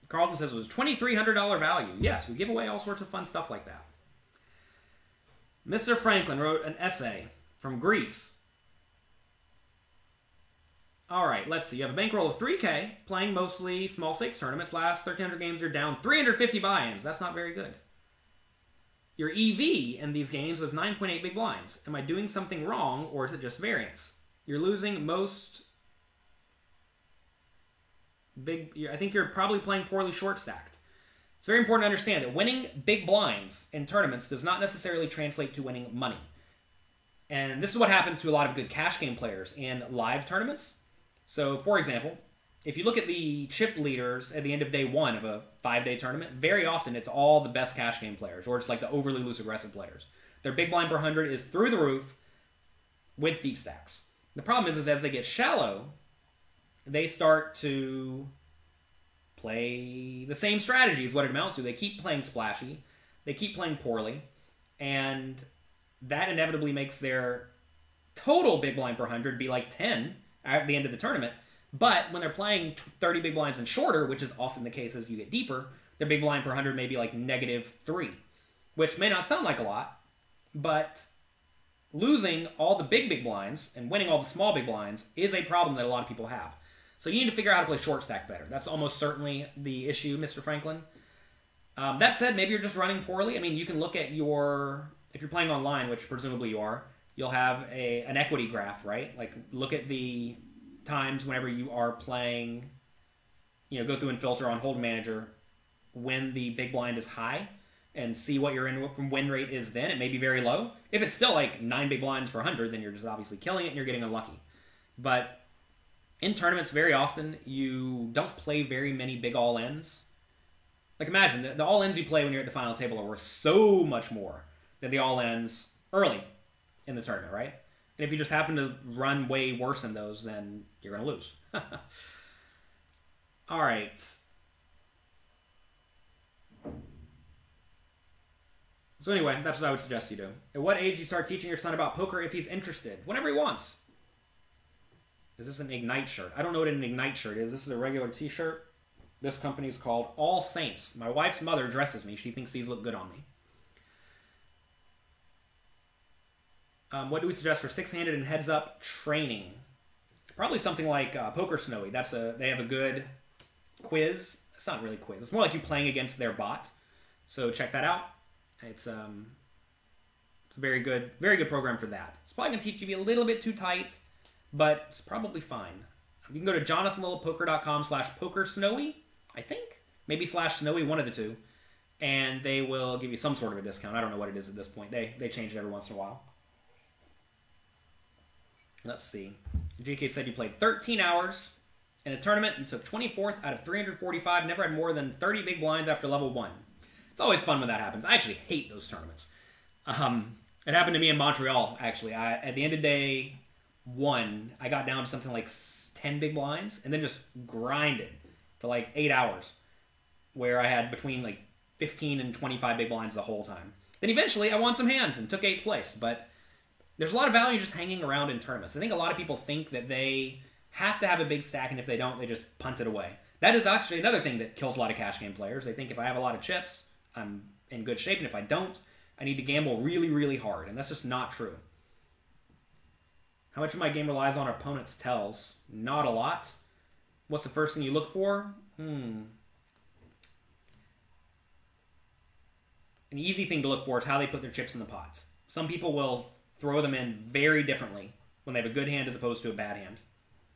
Carlton says it was $2,300 value. Yes, we give away all sorts of fun stuff like that. Mr. Franklin wrote an essay from Greece. All right, let's see. You have a bankroll of 3K, playing mostly small stakes tournaments. Last 1,300 games, you're down 350 buy-ins. That's not very good. Your EV in these games was 9.8 big blinds. Am I doing something wrong, or is it just variance? You're losing most... I think you're probably playing poorly short-stacked. It's very important to understand that winning big blinds in tournaments does not necessarily translate to winning money. And this is what happens to a lot of good cash game players in live tournaments. So, for example, if you look at the chip leaders at the end of day 1 of a 5-day tournament, very often it's all the best cash game players, or it's like the overly loose aggressive players. Their big blind per 100 is through the roof with deep stacks. The problem is as they get shallow, they start to play the same strategy is what it amounts to. They keep playing splashy. They keep playing poorly. And that inevitably makes their total big blind per 100 be like 10 at the end of the tournament. But when they're playing 30 big blinds and shorter, which is often the case as you get deeper, their big blind per 100 may be like -3, which may not sound like a lot, but losing all the big blinds and winning all the small big blinds is a problem that a lot of people have. So you need to figure out how to play short stack better. That's almost certainly the issue, Mr. Franklin. That said, maybe you're just running poorly. I mean, you can look at your... If you're playing online, which presumably you are, you'll have an equity graph, right? Like, look at the times whenever you are playing, go through and filter on Hold Manager when the big blind is high and see what your win rate is then. It may be very low. If it's still like 9 big blinds per 100, then you're just obviously killing it and you're getting unlucky. But in tournaments, very often, you don't play very many big all-ins. Like, imagine, the all-ins you play when you're at the final table are worth so much more than the all-ins early in the tournament, right? And if you just happen to run way worse than those, then you're going to lose. All right. So anyway, that's what I would suggest you do. At what age you start teaching your son about poker if he's interested? Whenever he wants. Is this an Ignite shirt? I don't know what an Ignite shirt is. This is a regular t-shirt. This company is called All Saints. My wife's mother dresses me. She thinks these look good on me. What do we suggest for six-handed and heads-up training? Probably something like Poker Snowy. They have a good quiz. It's not really a quiz. It's more like you playing against their bot. So check that out. It's a very good program for that. It's probably going to teach you to be a little bit too tight, but it's probably fine. You can go to jonathanlittlepoker.com/pokersnowy, I think. Maybe /snowy, one of the two. And they will give you some sort of a discount. I don't know what it is at this point. They change it every once in a while. Let's see. GK said you played 13 hours in a tournament and took 24th out of 345. Never had more than 30 big blinds after level 1. It's always fun when that happens. I actually hate those tournaments. It happened to me in Montreal, actually. At the end of day 1, I got down to something like 10 big blinds and then just grinded for like 8 hours, where I had between like 15 and 25 big blinds the whole time. Then eventually I won some hands and took 8th place, but there's a lot of value just hanging around in tournaments. I think a lot of people think that they have to have a big stack, and if they don't, they just punt it away. That is actually another thing that kills a lot of cash game players. They think if I have a lot of chips, I'm in good shape, and if I don't, I need to gamble really, really hard, and that's just not true. How much of my game relies on opponent's tells? Not a lot. What's the first thing you look for? An easy thing to look for is how they put their chips in the pot. Some people will throw them in very differently when they have a good hand as opposed to a bad hand.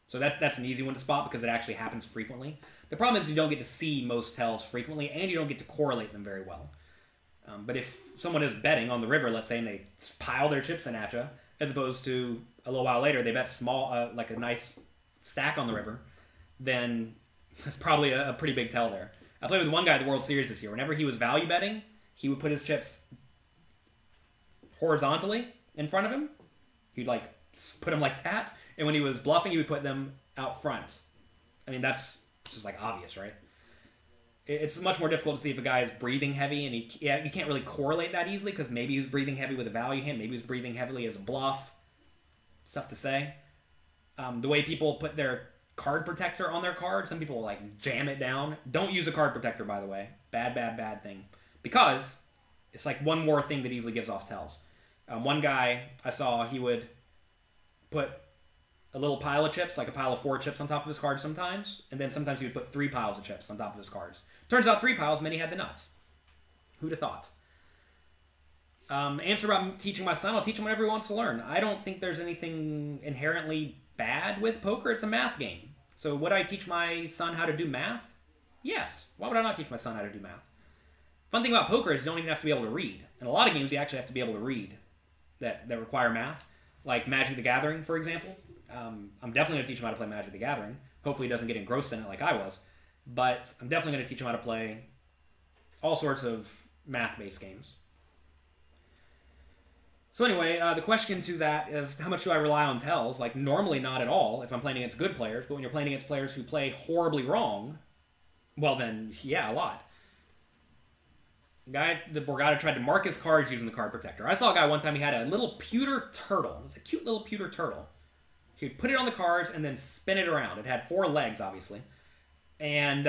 So that's an easy one to spot because it actually happens frequently. The problem is you don't get to see most tells frequently, and you don't get to correlate them very well. But if someone is betting on the river, let's say, and they pile their chips in at you, as opposed to a little while later they bet small, like a nice stack on the river, then that's probably a pretty big tell there. I played with one guy at the World Series this year. Whenever he was value betting, he would put his chips horizontally in front of him. He'd like put them like that, and when he was bluffing, he would put them out front. I mean, that's just like obvious, right? It's much more difficult to see if a guy is breathing heavy, and you can't really correlate that easily because maybe he was breathing heavy with a value hand, maybe he was breathing heavily as a bluff. Stuff to say. The way people put their card protector on their card, some people will like jam it down. Don't use a card protector, by the way. Bad, bad, bad thing. Because it's like one more thing that easily gives off tells. One guy I saw, he would put a little pile of chips, like a pile of 4 chips on top of his cards sometimes, and then sometimes he would put 3 piles of chips on top of his cards. Turns out 3 piles meant he had the nuts. Who'd have thought? Answer about teaching my son. I'll teach him whatever he wants to learn. I don't think there's anything inherently bad with poker. It's a math game. So would I teach my son how to do math? Yes. Why would I not teach my son how to do math? Fun thing about poker is you don't even have to be able to read. In a lot of games, you actually have to be able to read that require math. Like Magic the Gathering, for example. I'm definitely going to teach him how to play Magic the Gathering. Hopefully he doesn't get engrossed in it like I was. But I'm definitely going to teach him how to play all sorts of math-based games. So anyway, the question to that is how much do I rely on tells? Like, normally not at all if I'm playing against good players, but when you're playing against players who play horribly wrong, well then, yeah, a lot. The Borgata tried to mark his cards using the card protector. I saw a guy one time, he had a little pewter turtle. It was a cute little pewter turtle. He would put it on the cards and then spin it around. It had 4 legs, obviously. And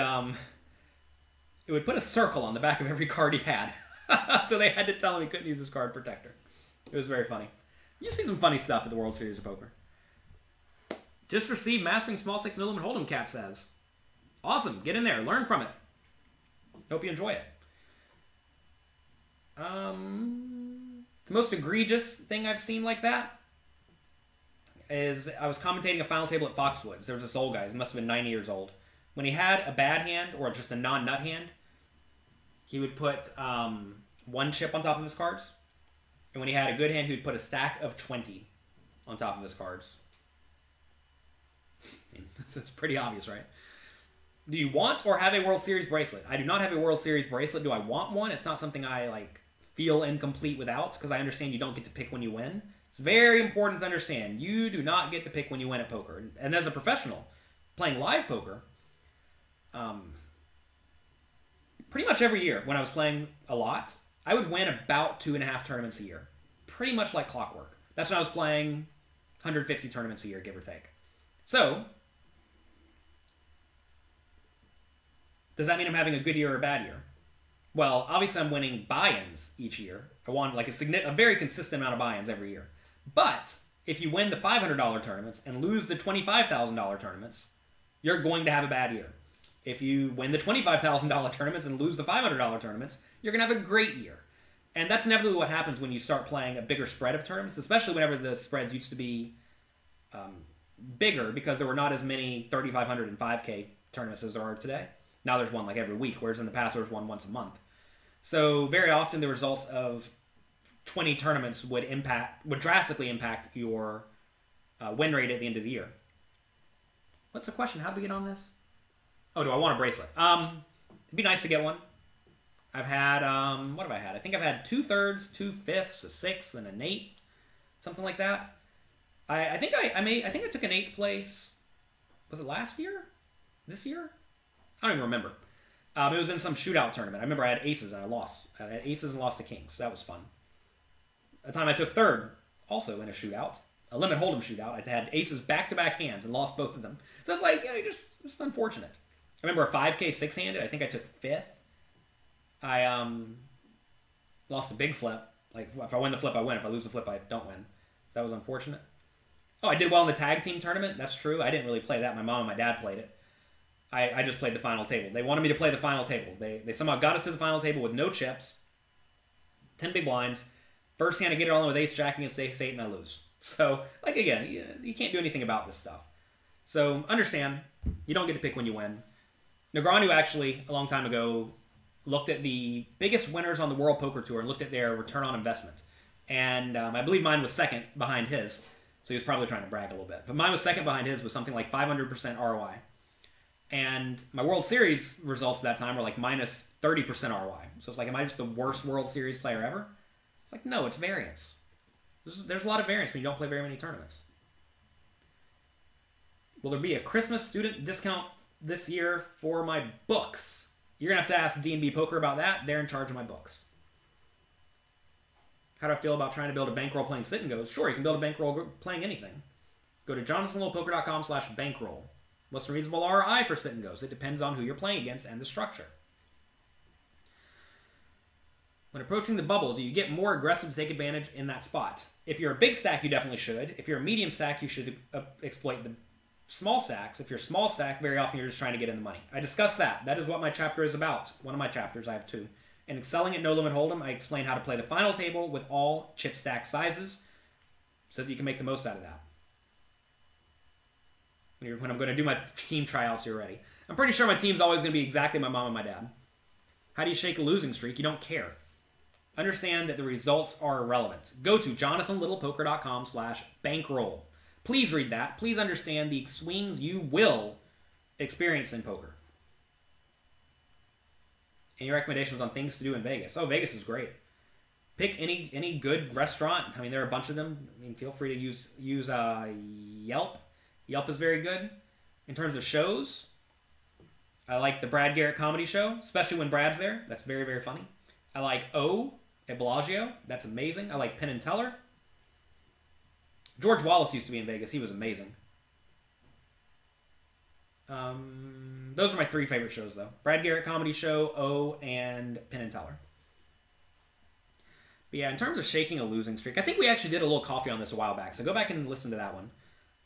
it would put a circle on the back of every card he had. So they had to tell him he couldn't use his card protector. It was very funny. You see some funny stuff at the World Series of Poker. Just received Mastering Small Stakes No Limit Hold'em, Cap says. Awesome. Get in there. Learn from it. Hope you enjoy it. The most egregious thing I've seen like that is I was commentating a final table at Foxwoods. There was this old guy. He must have been 90 years old. When he had a bad hand or just a non-nut hand, he would put 1 chip on top of his cards. And when he had a good hand, he would put a stack of 20 on top of his cards. It's pretty obvious, right? Do you want or have a World Series bracelet? I do not have a World Series bracelet. Do I want one? It's not something I feel incomplete without, because I understand you don't get to pick when you win. It's very important to understand. You do not get to pick when you win at poker. And as a professional playing live poker, pretty much every year when I was playing a lot, I would win about 2.5 tournaments a year. Pretty much like clockwork. That's when I was playing 150 tournaments a year, give or take. So, does that mean I'm having a good year or a bad year? Well, obviously I'm winning buy-ins each year. I want a very consistent amount of buy-ins every year. But if you win the $500 tournaments and lose the $25,000 tournaments, you're going to have a bad year. If you win the $25,000 tournaments and lose the $500 tournaments, you're going to have a great year. And that's inevitably what happens when you start playing a bigger spread of tournaments, especially whenever the spreads used to be bigger because there were not as many 3,500 and 5K tournaments as there are today. Now there's one every week, whereas in the past there was one once a month. So very often the results of 20 tournaments would drastically impact your win rate at the end of the year. What's the question? How did we get on this? Oh, do I want a bracelet? It'd be nice to get one. I've had, what have I had? I think I've had 2/3, 2/5, a 1/6, and an 1/8, something like that. I think I took an 8th place. Was it last year? This year? I don't even remember. It was in some shootout tournament. I remember I had aces and I lost. I had aces and lost to kings. That was fun. A time I took 3rd, also in a shootout, a limit hold'em shootout. I had aces back-to-back hands and lost both of them. So it's just unfortunate. I remember a 5K 6-handed. I think I took 5th. I lost a big flip. If I win the flip, I win. If I lose the flip, I don't win. That was unfortunate. Oh, I did well in the tag team tournament. That's true. I didn't really play that. My mom and my dad played it. I just played the final table. They wanted me to play the final table. They somehow got us to the final table with no chips. 10 big blinds. First hand I get it all in with ace jack against ace 8 and I lose. So, again, you can't do anything about this stuff. So, understand, you don't get to pick when you win. Negreanu actually, a long time ago, looked at the biggest winners on the World Poker Tour and looked at their return on investment. And I believe mine was second behind his. So he was probably trying to brag a little bit. But mine was second behind his with something like 500% ROI. And my World Series results at that time were minus 30% ROI. So it's am I just the worst World Series player ever? It's no, it's variance. There's a lot of variance when you don't play very many tournaments. Will there be a Christmas student discount this year for my books? You're going to have to ask D&B Poker about that. They're in charge of my books. How do I feel about trying to build a bankroll playing sit and goes? Sure, you can build a bankroll playing anything. Go to jonathanlittlepoker.com/bankroll. What's the reasonable ROI for sit and goes? It depends on who you're playing against and the structure. When approaching the bubble, do you get more aggressive to take advantage in that spot? If you're a big stack, you definitely should. If you're a medium stack, you should exploit the small stacks. If you're a small stack, very often you're just trying to get in the money. I discussed that. That is what my chapter is about. One of my chapters, I have 2. In Excelling at No Limit Hold'em, I explain how to play the final table with all chip stack sizes so that you can make the most out of that. When I'm going to do my team tryouts, you're ready. I'm pretty sure my team's always going to be exactly my mom and my dad. How do you shake a losing streak? You don't care. Understand that the results are irrelevant. Go to jonathanlittlepoker.com/bankroll. Please read that. Please understand the swings you will experience in poker. Any recommendations on things to do in Vegas? Oh, Vegas is great. Pick any good restaurant. I mean, there are a bunch of them. I mean, feel free to use Yelp. Yelp is very good. In terms of shows, I like the Brad Garrett comedy show, especially when Brad's there. That's very, very funny. I like O at Bellagio. That's amazing. I like Penn and Teller. George Wallace used to be in Vegas. He was amazing. Those are my 3 favorite shows, though. Brad Garrett Comedy Show, O, and Penn and Teller. But yeah, in terms of shaking a losing streak, I think we actually did a little coffee on this a while back, so go back and listen to that one.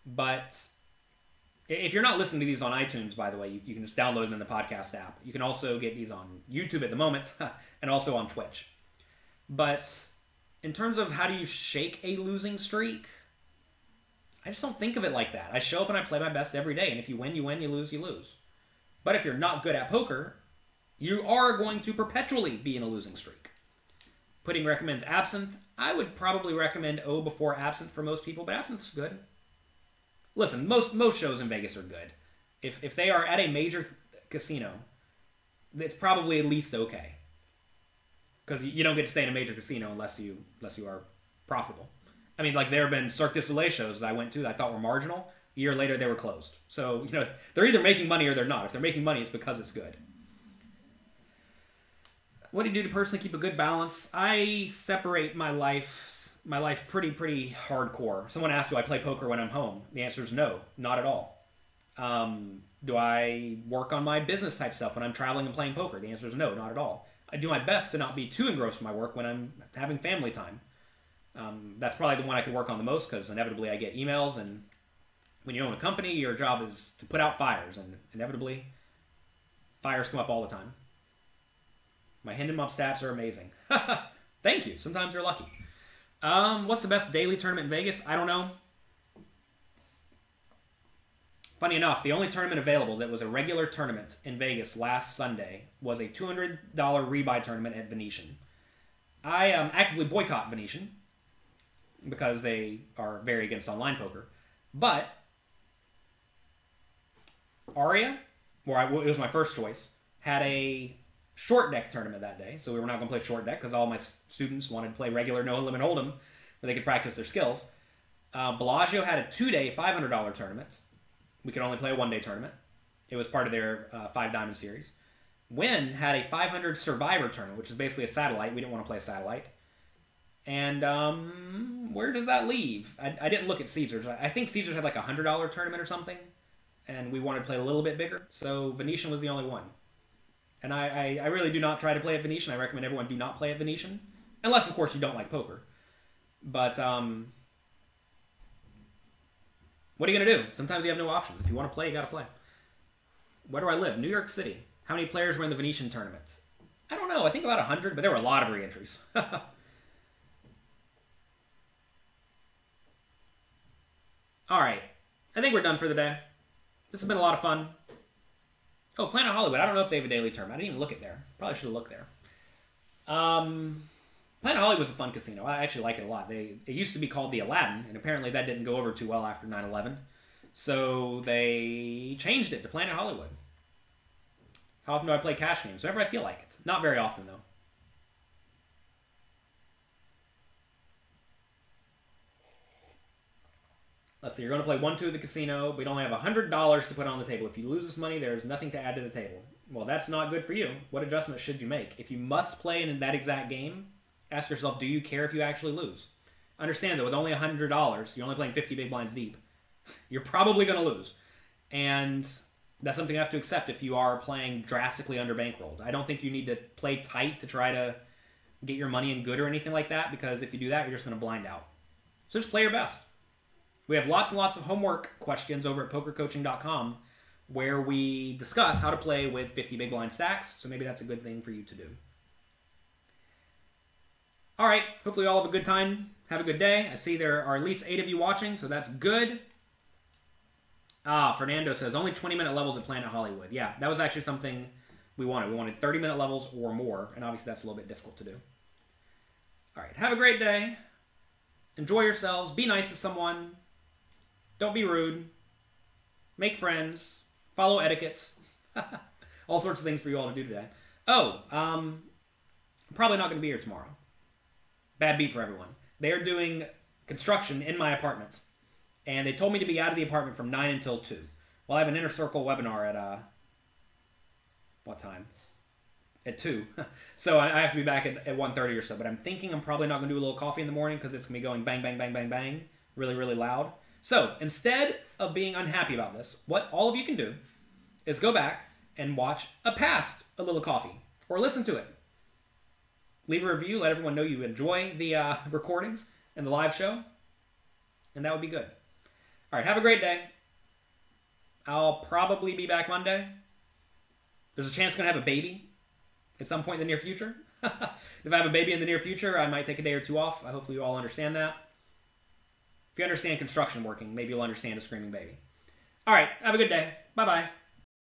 But if you're not listening to these on iTunes, by the way, you can just download them in the podcast app. You can also get these on YouTube at the moment, and also on Twitch. But in terms of how do you shake a losing streak, I just don't think of it like that. I show up and I play my best every day, and if you win, you win, you lose, you lose. But if you're not good at poker, you are going to perpetually be in a losing streak. Pudding recommends absinthe. I would probably recommend O before absinthe for most people, but absinthe's good. Listen, most shows in Vegas are good. If they are at a major casino, it's probably at least okay. Because you don't get to stay in a major casino unless you are profitable. I mean, like, there have been Cirque du Soleil shows that I went to that I thought were marginal. A year later, they were closed. So, they're either making money or they're not. If they're making money, it's because it's good. What do you do to personally keep a good balance? I separate my life pretty hardcore. Someone asked, do I play poker when I'm home? The answer is no, not at all. Do I work on my business type stuff when I'm traveling and playing poker? The answer is no, not at all. I do my best to not be too engrossed in my work when I'm having family time. That's probably the one I can work on the most because inevitably I get emails, and when you own a company, your job is to put out fires, and inevitably fires come up all the time. My Hendon Mob stats are amazing. Thank you. Sometimes you're lucky. What's the best daily tournament in Vegas? I don't know. Funny enough, the only tournament available that was a regular tournament in Vegas last Sunday was a $200 rebuy tournament at Venetian. I actively boycott Venetian because they are very against online poker. But Aria, it was my first choice, had a short deck tournament that day, so we were not going to play short deck because all my students wanted to play regular no limit hold'em where they could practice their skills. Bellagio had a 2-day $500 tournament. We could only play a 1-day tournament. It was part of their 5 Diamond series. Wynn had a 500 Survivor tournament, which is basically a satellite. We didn't want to play a satellite. And where does that leave? I didn't look at Caesars. I think Caesars had like a $100 tournament or something, and we wanted to play a little bit bigger. So Venetian was the only one. And I really do not try to play at Venetian. I recommend everyone do not play at Venetian. Unless, of course, you don't like poker. But, what are you going to do? Sometimes you have no options. If you want to play, you got to play. Where do I live? New York City. How many players were in the Venetian tournaments? I don't know. I think about 100, but there were a lot of re-entries. All right. I think we're done for the day. This has been a lot of fun. Oh, Planet Hollywood. I don't know if they have a daily term. I didn't even look at there. Probably should have looked there. Planet Hollywood was a fun casino. I actually like it a lot. It used to be called the Aladdin, and apparently that didn't go over too well after 9/11. So they changed it to Planet Hollywood. How often do I play cash games? Whenever I feel like it. Not very often, though. Let's see. You're going to play 1-2 at the casino. We'd only have $100 to put on the table. If you lose this money, there's nothing to add to the table. Well, that's not good for you. What adjustments should you make? If you must play in that exact game, ask yourself, do you care if you actually lose? Understand that with only $100, you're only playing 50 big blinds deep. You're probably going to lose. And that's something you have to accept if you are playing drastically under bankrolled. I don't think you need to play tight to try to get your money in good or anything like that, because if you do that, you're just going to blind out. So just play your best. We have lots and lots of homework questions over at pokercoaching.com where we discuss how to play with 50 big blind stacks, so maybe that's a good thing for you to do. All right, hopefully you all have a good time. Have a good day. I see there are at least 8 of you watching, so that's good. Fernando says, only 20-minute levels at Planet Hollywood. Yeah, that was actually something we wanted. We wanted 30-minute levels or more, and obviously that's a little bit difficult to do. All right, have a great day. Enjoy yourselves. Be nice to someone. Don't be rude. Make friends. Follow etiquette. All sorts of things for you all to do today. Oh, I'm probably not going to be here tomorrow. Bad beat for everyone. They are doing construction in my apartment, and they told me to be out of the apartment from 9 until 2. Well, I have an Inner Circle webinar at, what time? At 2. So I have to be back at 1:30 or so, but I'm thinking I'm probably not going to do a little coffee in the morning because it's going to be going bang, bang, bang, bang, bang, really, really loud. So instead of being unhappy about this, what all of you can do is go back and watch a past A Little Coffee, or listen to it. Leave a review, let everyone know you enjoy the recordings and the live show, and that would be good. All right, have a great day. I'll probably be back Monday. There's a chance I'm going to have a baby at some point in the near future. If I have a baby in the near future, I might take a day or two off. Hopefully you all understand that. If you understand construction working, maybe you'll understand a screaming baby. All right, have a good day. Bye-bye.